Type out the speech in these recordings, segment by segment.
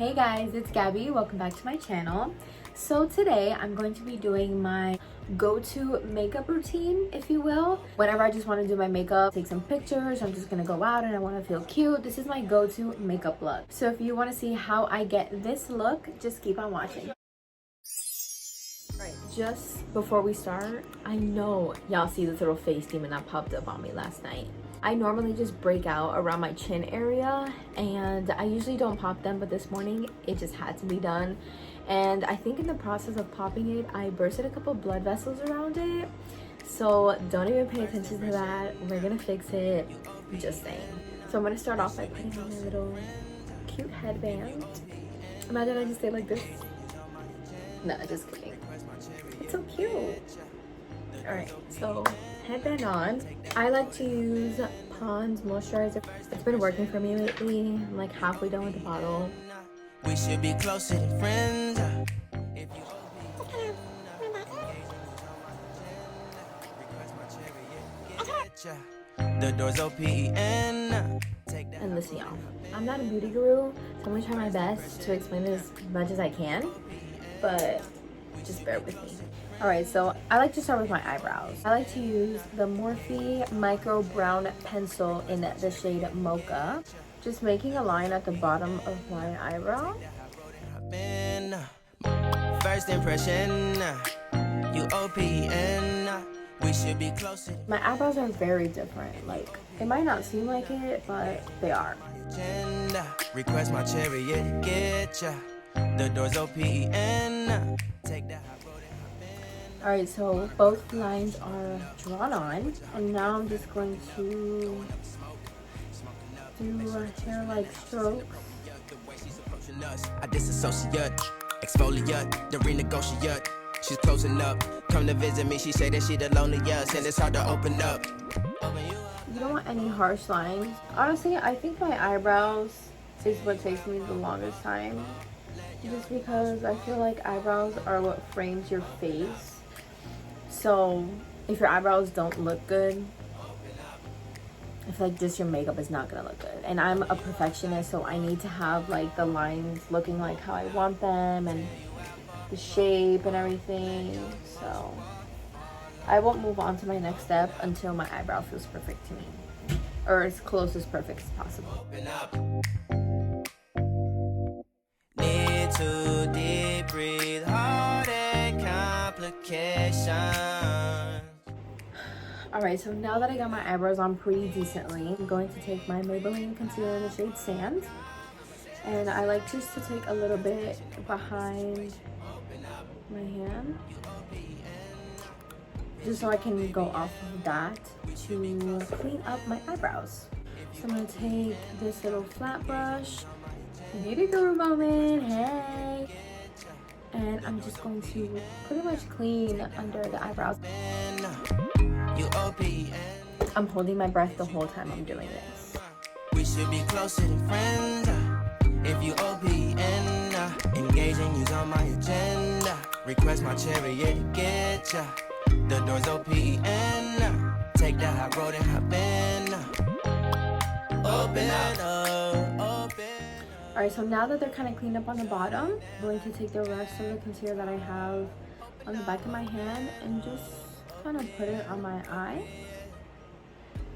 Hey guys, it's Gabby. Welcome back to my channel. So today I'm going to be doing my go-to makeup routine, if you will. Whenever I just want to do my makeup, take some pictures, I'm just gonna go out and I want to feel cute. This is my go-to makeup look. So if you want to see how I get this look, just keep on watching. Right, just before we start, I know y'all see this little face demon that popped up on me last night. I normally just break out around my chin area and I usually don't pop them, but this morning it just had to be done. And I think in the process of popping it, I bursted a couple blood vessels around it. So don't even pay attention to that. We're gonna fix it, just saying. So I'm gonna start off by putting on my little cute headband. Imagine I just stay like this. No, just kidding. It's so cute. Alright, so headband on. I like to use Pond's moisturizer. It's been working for me lately. I'm like halfway done with the bottle. We should be closer than friends. The door's open. And listen, y'all, I'm not a beauty guru, so I'm gonna try my best to explain it as much as I can, but just bear with me. Alright, so I like to start with my eyebrows. I like to use the Morphe Micro Brown Pencil in the shade Mocha. Just making a line at the bottom of my eyebrow. First impression, you OPN. We should be closer. My eyebrows are very different. Like, it might not seem like it, but they are. Request my chariot, get ya. The door's OPN. Take that. Alright, so both lines are drawn on, and now I'm just going to do hair-like strokes. I disassociate, exfoliate, the renegotiate. She's closing up, come to visit me. She say that she the loneliest, and it's hard to open up. You don't want any harsh lines. Honestly, I think my eyebrows is what takes me the longest time, just because I feel like eyebrows are what frames your face. So if your eyebrows don't look good, I feel like just your makeup is not gonna look good. And I'm a perfectionist, so I need to have like the lines looking like how I want them and the shape and everything. So I won't move on to my next step until my eyebrow feels perfect to me, or as close as perfect as possible. Need to deep breathe, heart and complications. Alright, so now that I got my eyebrows on pretty decently, I'm going to take my Maybelline concealer in the shade Sand. And I like just to take a little bit behind my hand, just so I can go off of that to clean up my eyebrows. So I'm going to take this little flat brush, beauty guru moment, hey! And I'm just going to pretty much clean under the eyebrows. I'm holding my breath the whole time I'm doing this. We should be closer than friends. If you OPN, engaging you's on my agenda. Request my chariot, get ya. The door's OPN. Take that high road and hop in. Open up, open. Alright, so now that they're kind of cleaned up on the bottom, I'm going to take the rest of the concealer that I have on the back of my hand and just kind of put it on my eye,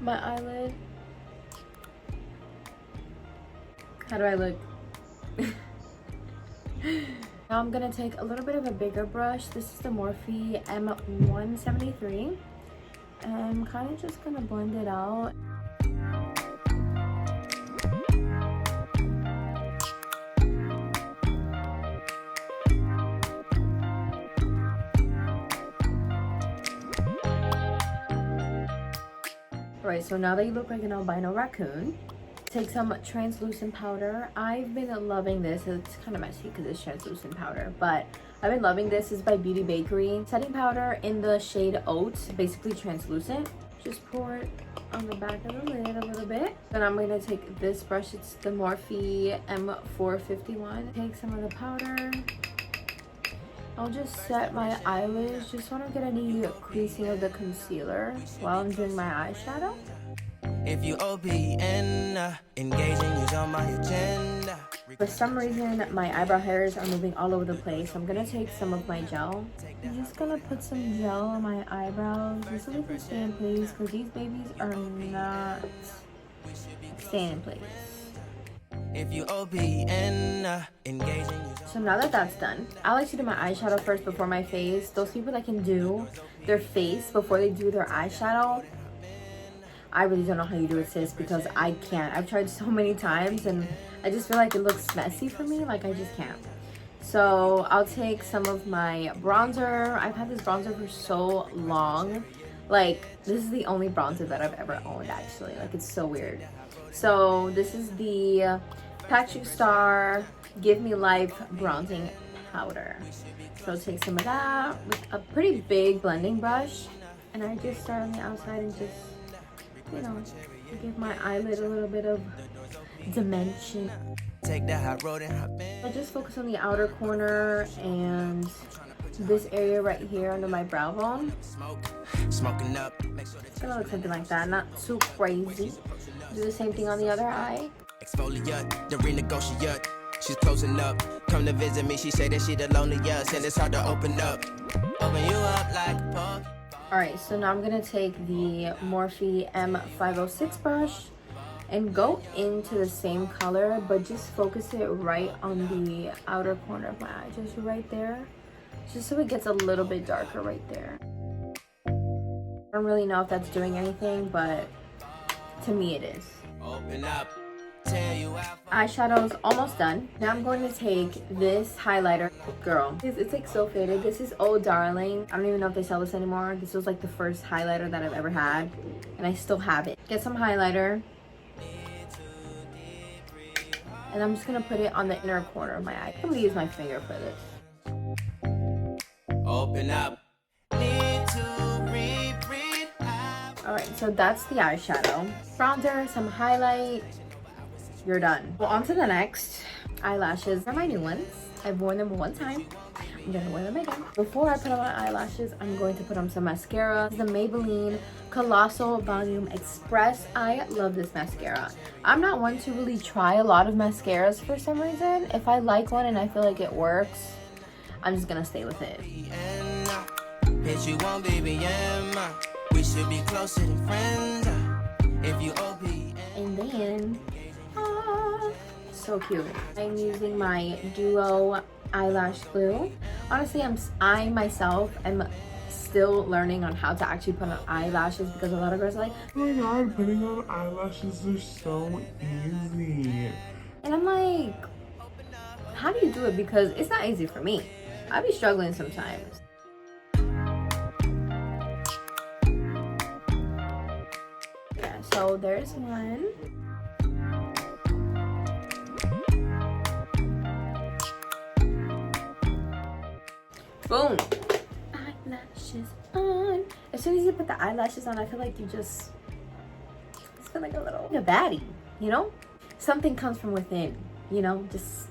my eyelid. How do I look? Now I'm gonna take a little bit of a bigger brush. This is the Morphe M173, and I'm kind of just gonna blend it out. Alright, so now that you look like an albino raccoon, take some translucent powder. I've been loving this. It's kind of messy because it's translucent powder, but I've been loving this. It's by Beauty Bakery. Setting powder in the shade Oats, basically translucent. Just pour it on the back of the lid a little bit. Then I'm going to take this brush. It's the Morphe M451. Take some of the powder. I'll just set my eyelids just so I don't get any creasing of the concealer while I'm doing my eyeshadow. If you OPN, engaging you's on my agenda. For some reason, my eyebrow hairs are moving all over the place. So I'm gonna take some of my gel. I'm just gonna put some gel on my eyebrows just so they can stay in place because these babies are not staying in place. If you OPN, engaging. So now that that's done, I like to do my eyeshadow first before my face. Those people that can do their face before they do their eyeshadow, I really don't know how you do it, sis, because I can't. I've tried so many times and I just feel like it looks messy for me. Like I just can't. So I'll take some of my bronzer. I've had this bronzer for so long. Like this is the only bronzer that I've ever owned actually. Like it's so weird. So this is the Patrick Star Give Me Life Bronzing Powder. So I'll take some of that with a pretty big blending brush. And I just start on the outside and just, you know, give my eyelid a little bit of dimension. Take the hot road and hop in. I just focus on the outer corner and this area right here under my brow bone. Smoking up. It's gonna look something like that, not too crazy. Do the same thing on the other eye. Exfoliate, the renegotiate. She's closing up. Come to visit me. She say that she the loneliest and it's hard to open up. Open you up like a pug. Alright, so now I'm gonna take the Morphe M506 brush and go into the same color, but just focus it right on the outer corner of my eye, just right there, just so it gets a little bit darker right there. I don't really know if that's doing anything, but to me it is. Open up. Tell you how. Eyeshadow's almost done. Now I'm going to take this highlighter. Girl, it's like so faded. This is Oh Darling. I don't even know if they sell this anymore. This was like the first highlighter that I've ever had, and I still have it. Get some highlighter. And I'm just gonna put it on the inner corner of my eye. I'm gonna use my finger for this. Open up. Need to breathe out. Alright, so that's the eyeshadow. Bronzer, some highlight. You're done. Well, on to the next. Eyelashes are my new ones. I've worn them one time. I'm gonna wear them again. Before I put on my eyelashes, I'm going to put on some mascara. This is the Maybelline Colossal Volume Express. I love this mascara. I'm not one to really try a lot of mascaras for some reason. If I like one and I feel like it works, I'm just gonna stay with it. Bitch, you want baby, yeah, we should be closer than friends. If you OPN. And then, so cute. I'm using my Duo eyelash glue. Honestly, I myself am still learning on how to actually put on eyelashes because a lot of girls are like, Oh my god, putting on eyelashes are so easy. and I'm like, how do you do it? Because it's not easy for me. I be struggling sometimes. Yeah, so there's one. Boom. Eyelashes on. As soon as you put the eyelashes on, I feel like you just feel like a baddie, you know? Something comes from within, you know? Just,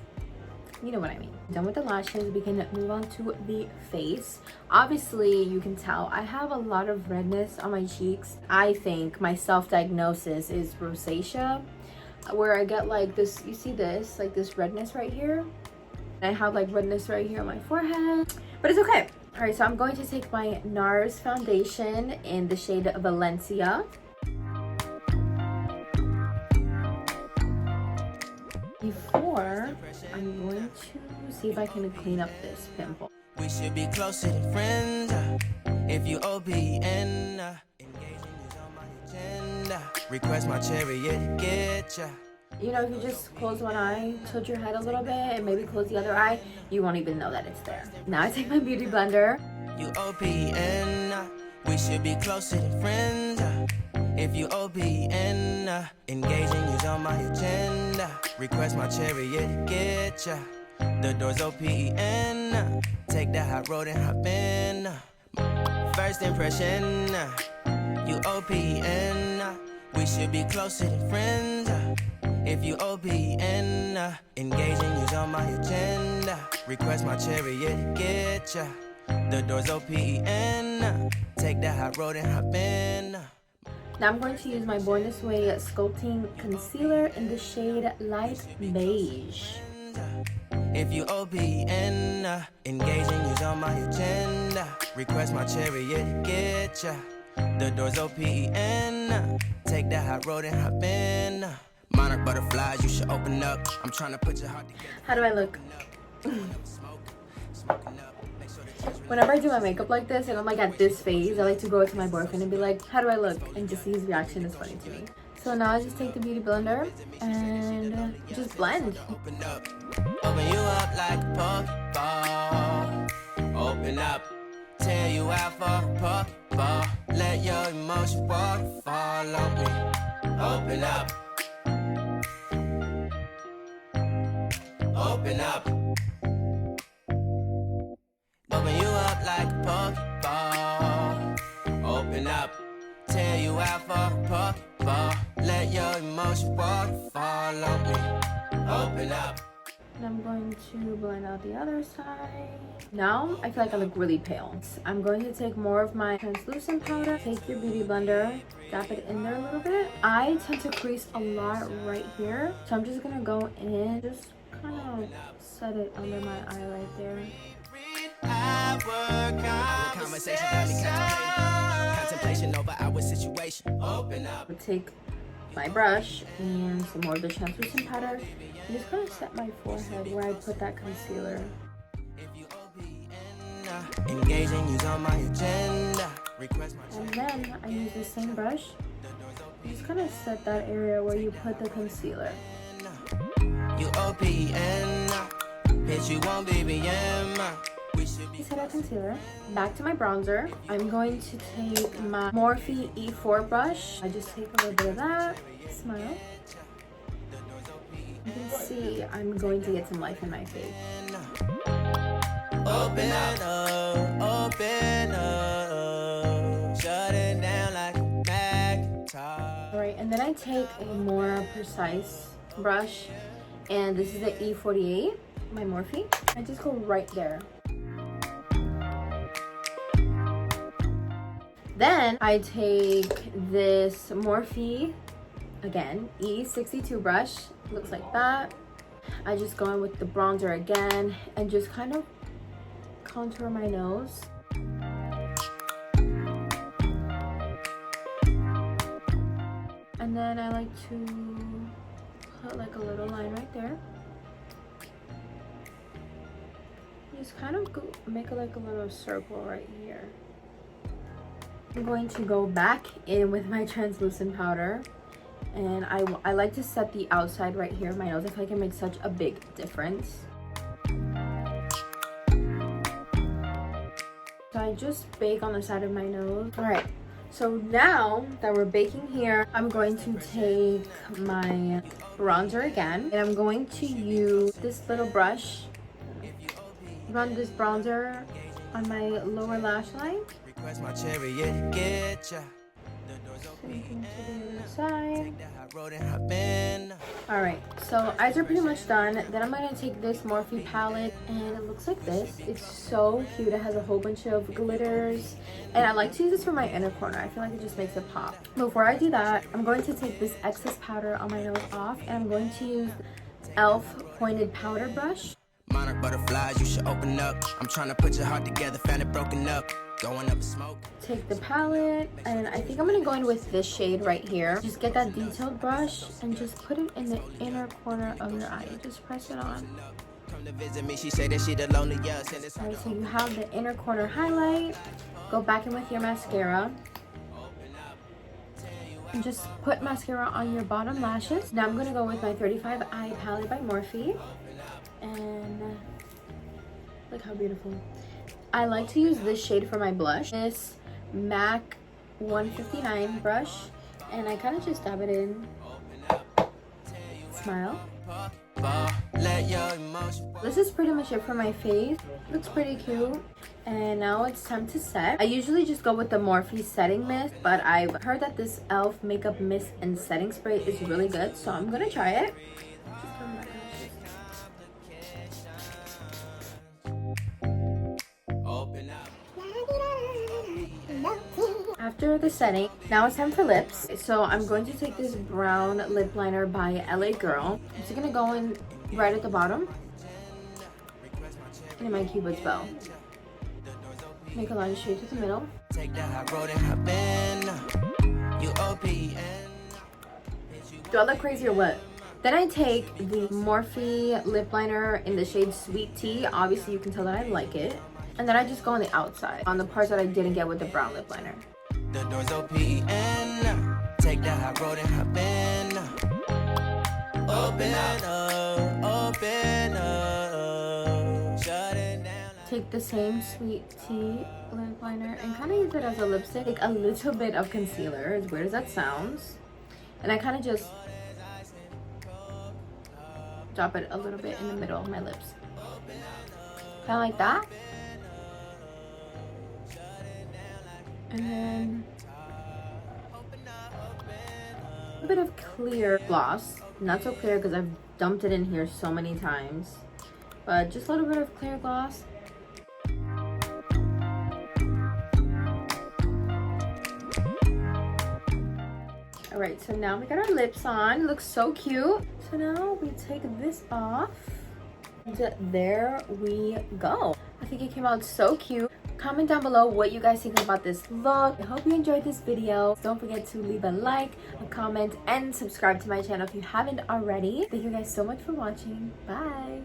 you know what I mean. Done with the lashes, we can move on to the face. Obviously, you can tell I have a lot of redness on my cheeks. I think my self-diagnosis is rosacea, where I get like this, you see this, like this redness right here. I have like redness right here on my forehead, but it's okay. All right, so I'm going to take my NARS foundation in the shade Valencia. Before, I'm going to see if I can clean up this pimple. We should be closer than friends. If you OPN, engaging is on my agenda. Request my chariot, get ya. You know, if you just close one eye, tilt your head a little bit, and maybe close the other eye, you won't even know that it's there. Now I take my beauty blender. You OPN, we should be closer than friends. If you OPN, engaging is on my agenda. Request my chariot, get ya. The door's OPN. Take the hot road and hop in. First impression, you OPN. We should be closer than friends. If you OPN, engaging is on my agenda. Request my chariot, get ya. The door's OPN. Take the hot road and hop in. Now I'm going to use my Born This Way Sculpting Concealer in the shade Light Beige. If you OPN, engaging you's on my agenda. Request my chariot, get ya. The door's OPN. Take that hot road and hop in. Monarch butterflies, you should open up. I'm trying to put your heart together. How do I look? Whenever I do my makeup like this and I'm like at this phase, I like to go to my boyfriend and be like, how do I look? And just see his reaction is funny to me. So now I just take the beauty blender and just blend. Open up, open you up like a Pokeball. Open up, tear you out for a Pokeball. Let your emotions waterfall on me. Open up, open up. Open you up like a Pokeball. Open up, tear you out for a Pokeball. Let your emotions waterfall on me. Open up. And I'm going to blend out the other side. Now I feel like I look really pale. I'm going to take more of my translucent powder. Take your beauty blender, dab it in there a little bit. I tend to crease a lot right here, so I'm just gonna go in, just kind of set it under my eye right there. Our conversation got me contemplation over our situation. Open up. I'll take my brush and some more of the translucent powder and just kind of set my forehead where I put that concealer. Engaging you's on my agenda. And then I use the same brush and just kind of set that area where you put the concealer. You OPN, bitch, you won't BBM. Set our concealer. Back to my bronzer. I'm going to take my Morphe E4 brush. I just take a little bit of that. Smile. You can see I'm going to get some life in my face. Open up, open up. Shut it down like a Macintosh. Alright, and then I take a more precise brush, and this is the E48, my Morphe. I just go right there. Then I take this Morphe, again, E62 brush, looks like that. I just go in with the bronzer again and just kind of contour my nose. And then I like to put like a little line right there. Just kind of make like a little circle right here. I'm going to go back in with my translucent powder, and I like to set the outside right here of my nose. I feel like it makes such a big difference. So I just bake on the side of my nose. All right, so now that we're baking here, I'm going to take my bronzer again, and I'm going to use this little brush, run this bronzer on my lower lash line. Request my chariot, get ya. Same thing to the other side. That road and hop in. Alright, so eyes are pretty much done. Then I'm going to take this Morphe palette, and it looks like this. It's so cute. It has a whole bunch of glitters, and I like to use this for my inner corner. I feel like it just makes it pop. Before I do that, I'm going to take this excess powder on my nose off, and I'm going to use e.l.f. pointed powder brush. Monarch butterflies, you should open up. I'm trying to put your heart together, found it broken up. Going up in smoke. Take the palette, and I think I'm gonna go in with this shade right here. Just get that detailed brush and just put it in the inner corner of your eye. Just press it on. Come to visit me, she said that she the loneliest. Alright, so you have the inner corner highlight. Go back in with your mascara. And just put mascara on your bottom lashes. Now I'm gonna go with my 35 Eye palette by Morphe. And look how beautiful. I like to use this shade for my blush. This MAC 159 brush. And I kind of just dab it in. Smile. This is pretty much it for my face. Looks pretty cute. And now it's time to set. I usually just go with the Morphe setting mist, but I've heard that this e.l.f. makeup mist and setting spray is really good, so I'm gonna try it. After after the setting, now it's time for lips. So I'm going to take this brown lip liner by LA Girl. I'm just gonna go in right at the bottom and in my Cupid's bow. Make a line of shade to the middle. Take that high road and hop in. You OPN. Do I look crazy or what? Then I take the Morphe lip liner in the shade Sweet Tea. Obviously you can tell that I like it. And then I just go on the outside, on the parts that I didn't get with the brown lip liner. The doors OPN. Take that high road and hop in. Open up, open up. Shut it down. Take the same Sweet Tea lip liner and kind of use it as a lipstick. Take a little bit of concealer, as weird as that sounds. And I kind of just drop it a little bit in the middle of my lips. Kind of like that. And then a bit of clear gloss. Not so clear because I've dumped it in here so many times. But just a little bit of clear gloss. Alright, so now we got our lips on. Looks so cute. So now we take this off. And there we go. I think it came out so cute. Comment down below what you guys think about this look. I hope you enjoyed this video. Don't forget to leave a like, a comment, and subscribe to my channel if you haven't already. Thank you guys so much for watching. Bye.